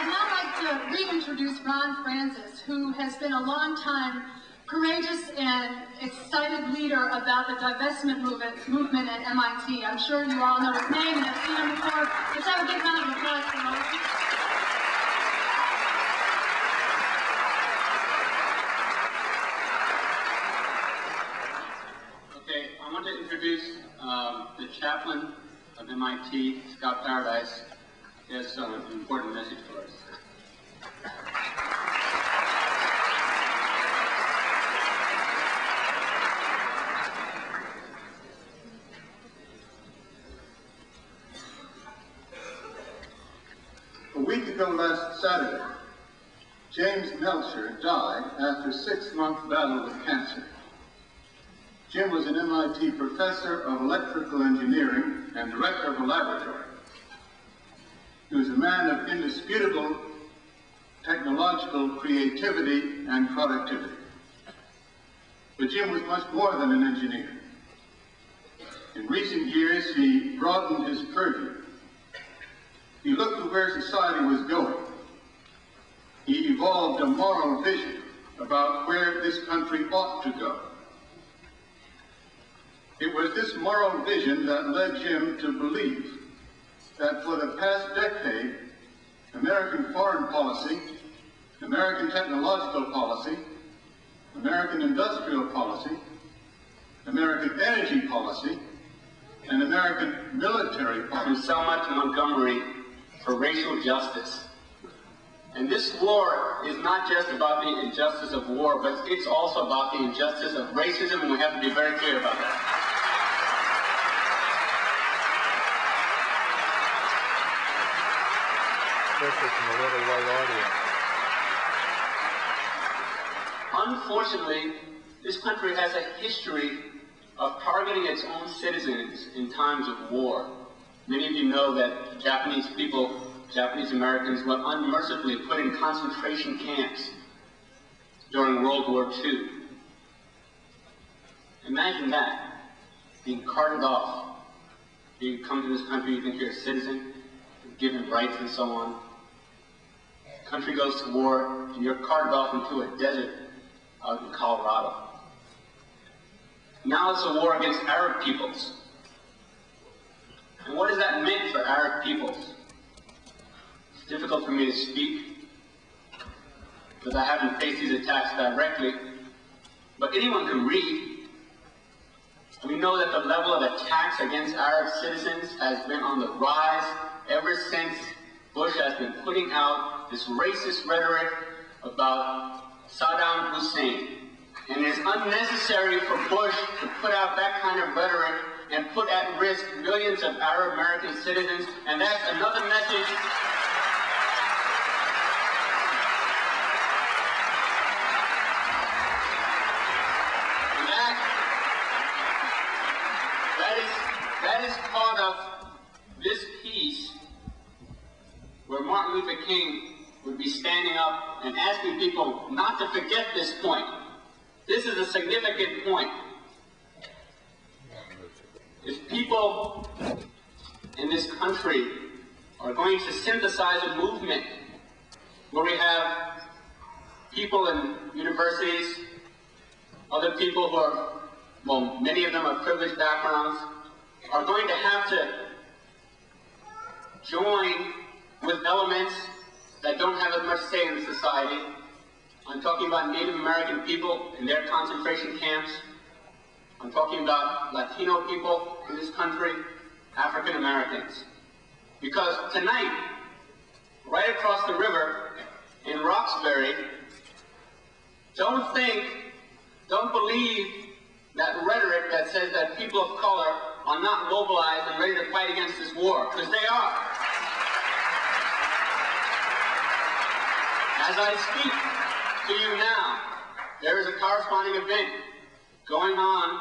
I'd now like to reintroduce Ron Francis, who has been a long-time courageous and excited leader about the divestment movement at MIT. I'm sure you all know his name and have seen him before. Let's have a big round of applause for Ron. Okay, I want to introduce the chaplain of MIT, Scott Paradise. He has an important message for us. A week ago last Saturday, James Melcher died after a 6-month battle with cancer. Jim was an MIT professor of electrical engineering and director of a laboratory. He was a man of indisputable technological creativity and productivity. But Jim was much more than an engineer. In recent years, he broadened his purview. He looked at where society was going. He evolved a moral vision about where this country ought to go. It was this moral vision that led Jim to believe that for the past decade, American foreign policy, American technological policy, American industrial policy, American energy policy, and American military policy. From Selma to Montgomery for racial justice. And this war is not just about the injustice of war, but it's also about the injustice of racism, and we have to be very clear about that. Unfortunately, this country has a history of targeting its own citizens in times of war. Many of you know that Japanese people, Japanese Americans, were unmercifully put in concentration camps during World War II. Imagine that, being carted off. You come to this country, you think you're a citizen, given rights and so on. The country goes to war, and you're carted off into a desert out in Colorado. Now it's a war against Arab peoples. And what does that mean for Arab peoples? It's difficult for me to speak, because I haven't faced these attacks directly, but anyone can read. We know that the level of attacks against Arab citizens has been on the rise ever since Bush has been putting out this racist rhetoric about Saddam Hussein. And it is unnecessary for Bush to put out that kind of rhetoric and put at risk millions of Arab American citizens. And that's another message. That is part of this piece where Martin Luther King would be standing up and asking people not to forget this point. This is a significant point. If people in this country are going to synthesize a movement where we have people in universities, other people who are, well, many of them are privileged backgrounds, are going to have to join with elements that don't have as much say in society. I'm talking about Native American people in their concentration camps. I'm talking about Latino people in this country, African Americans. Because tonight, right across the river in Roxbury, don't believe that rhetoric that says that people of color are not mobilized and ready to fight against this war, because they are. As I speak to you now, there is a corresponding event going on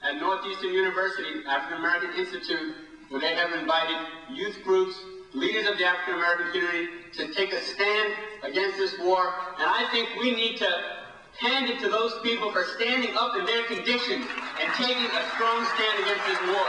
at Northeastern University, African American Institute, where they have invited youth groups, leaders of the African American community, to take a stand against this war. And I think we need to hand it to those people for standing up in their conditions and taking a strong stand against this war.